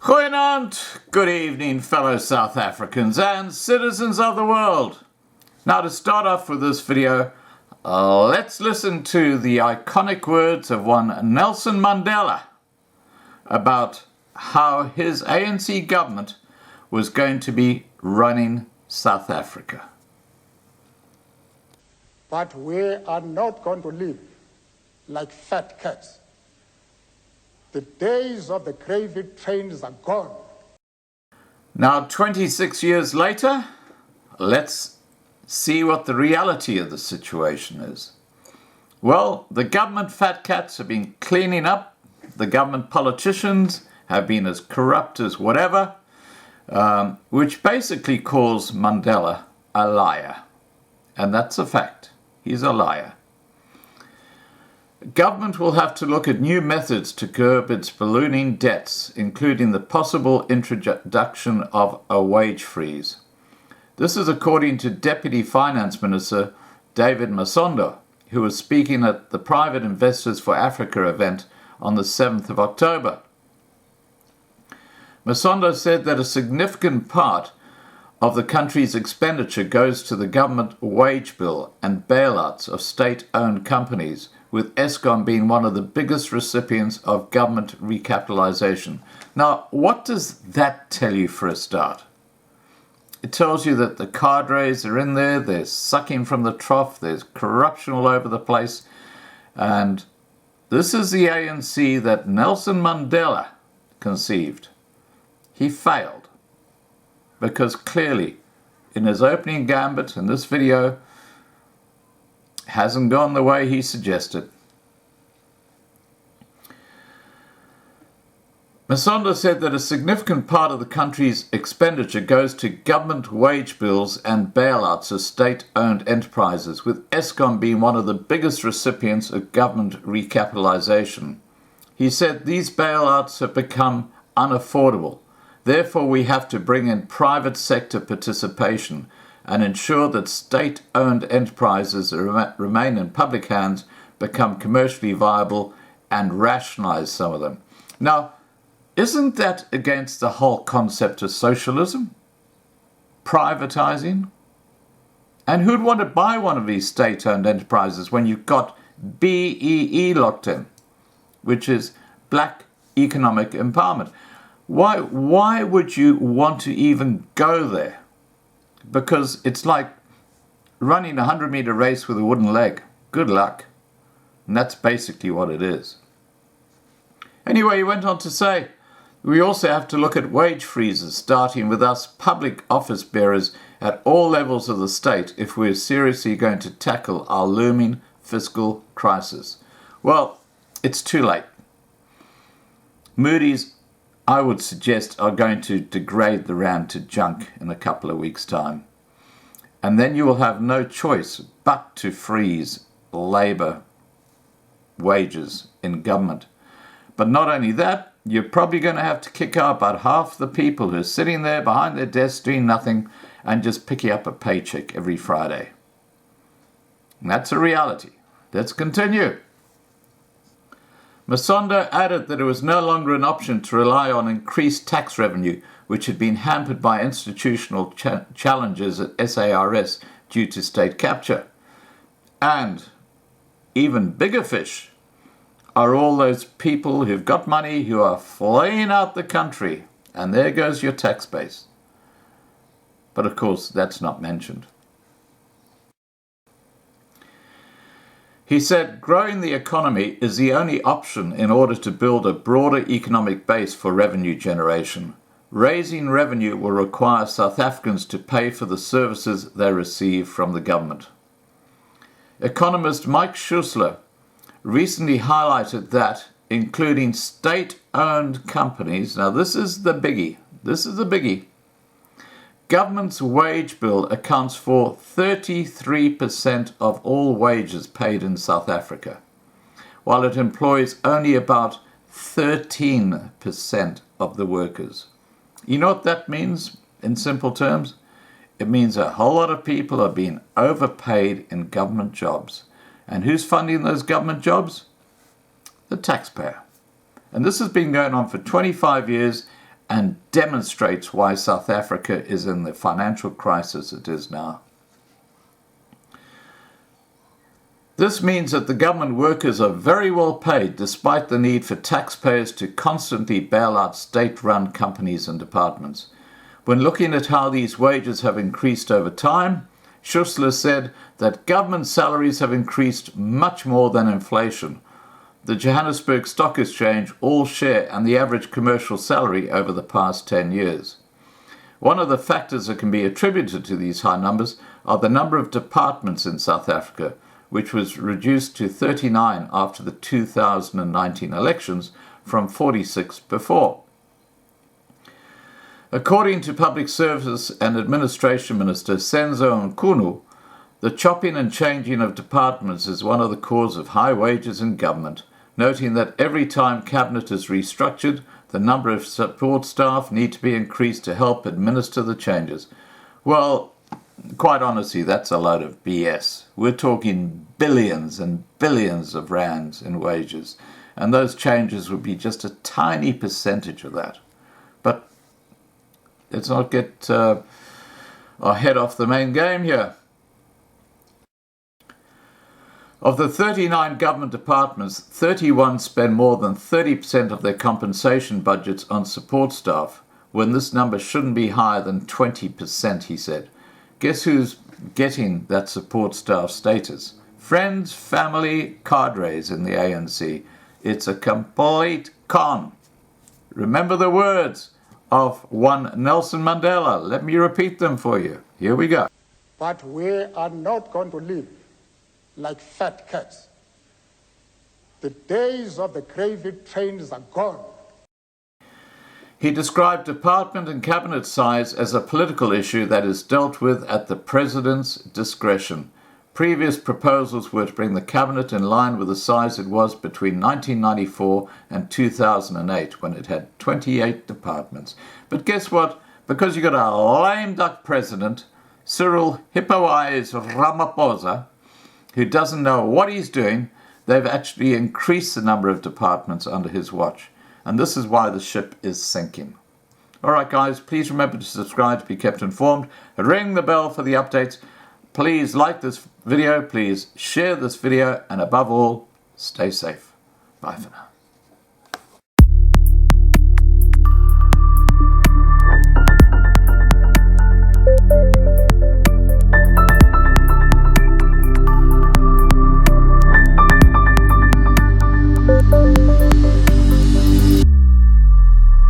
Goeienaand, good evening, fellow South Africans and citizens of the world. Now, to start off with this video, let's listen to the iconic words of one Nelson Mandela about how his ANC government was going to be running South Africa. But we are not going to live like fat cats. The days of the gravy trains are gone. Now, 26 years later, let's see what the reality of the situation is. Well, the government fat cats have been cleaning up. The government politicians have been as corrupt as whatever, which basically calls Mandela a liar. And that's a fact. He's a liar. Government will have to look at new methods to curb its ballooning debts, including the possible introduction of a wage freeze. This is according to Deputy Finance Minister David Masondo, who was speaking at the Private Investors for Africa event on the 7th of October. Masondo said that a significant part of the country's expenditure goes to the government wage bill and bailouts of state-owned companies, with Eskom being one of the biggest recipients of government recapitalization. Now, what does that tell you for a start? It tells you that the Cadres are in there, they're sucking from the trough, there's corruption all over the place, and this is the ANC that Nelson Mandela conceived. He failed, because clearly, in his opening gambit in this video, hasn't gone the way he suggested. Masondo said that a significant part of the country's expenditure goes to government wage bills and bailouts of state-owned enterprises, with Eskom being one of the biggest recipients of government recapitalization. He said these bailouts have become unaffordable. Therefore, we have to bring in private sector participation and ensure that state-owned enterprises that remain in public hands become commercially viable and rationalize some of them. Now, isn't that against the whole concept of socialism? Privatizing? And who'd want to buy one of these state-owned enterprises when you've got BEE locked in, which is Black Economic Empowerment? Why would you want to even go there? Because it's like running a 100-meter race with a wooden leg. Good luck. And that's basically what it is. Anyway, he went on to say, we also have to look at wage freezes, starting with us public office bearers at all levels of the state if we're seriously going to tackle our looming fiscal crisis. Well, it's too late. Moody's, I would suggest, are going to degrade the rand to junk in a couple of weeks' time. And then you will have no choice but to freeze labour wages in government. But not only that, you're probably going to have to kick out about half the people who are sitting there behind their desks doing nothing and just picking up a paycheck every Friday. And that's a reality. Let's continue. Masondo added that it was no longer an option to rely on increased tax revenue, which had been hampered by institutional challenges at SARS due to state capture. And even bigger fish are all those people who've got money who are fleeing out the country, and there goes your tax base. But of course, that's not mentioned. He said, growing the economy is the only option in order to build a broader economic base for revenue generation. Raising revenue will require South Africans to pay for the services they receive from the government. Economist Mike Schuessler recently highlighted that, including state-owned companies, now this is the biggie, government's wage bill accounts for 33% of all wages paid in South Africa, while it employs only about 13% of the workers. You know what that means in simple terms? It means a whole lot of people are being overpaid in government jobs. And who's funding those government jobs? The taxpayer. And this has been going on for 25 years, and demonstrates why South Africa is in the financial crisis it is now. This means that the government workers are very well paid despite the need for taxpayers to constantly bail out state-run companies and departments. When looking at how these wages have increased over time, Schussler said that government salaries have increased much more than inflation. The Johannesburg Stock Exchange All Share and the average commercial salary over the past 10 years. One of the factors that can be attributed to these high numbers are the number of departments in South Africa, which was reduced to 39 after the 2019 elections from 46 before. According to Public Service and Administration Minister Senzo Mkhunu, the chopping and changing of departments is one of the causes of high wages in government, noting that every time Cabinet is restructured, the number of support staff need to be increased to help administer the changes. Well, quite honestly, that's a load of BS. We're talking billions and billions of rands in wages, and those changes would be just a tiny percentage of that. But let's not get our head off the main game here. Of the 39 government departments, 31 spend more than 30% of their compensation budgets on support staff, when this number shouldn't be higher than 20%, he said. Guess who's getting that support staff status? Friends, family, cadres in the ANC. It's a complete con. Remember the words of one Nelson Mandela. Let me repeat them for you. Here we go. But we are not going to live like fat cats. The days of the gravy trains are gone. He described department and cabinet size as a political issue that is dealt with at the president's discretion. Previous proposals were to bring the cabinet in line with the size it was between 1994 and 2008, when it had 28 departments. But guess what? Because you got a lame duck president, Cyril Hippo Eyes Ramaphosa, who doesn't know what he's doing, they've actually increased the number of departments under his watch. And this is why the ship is sinking. All right, guys, please remember to subscribe to be kept informed. Ring the bell for the updates. Please like this video. Please share this video. And above all, stay safe. Bye for now.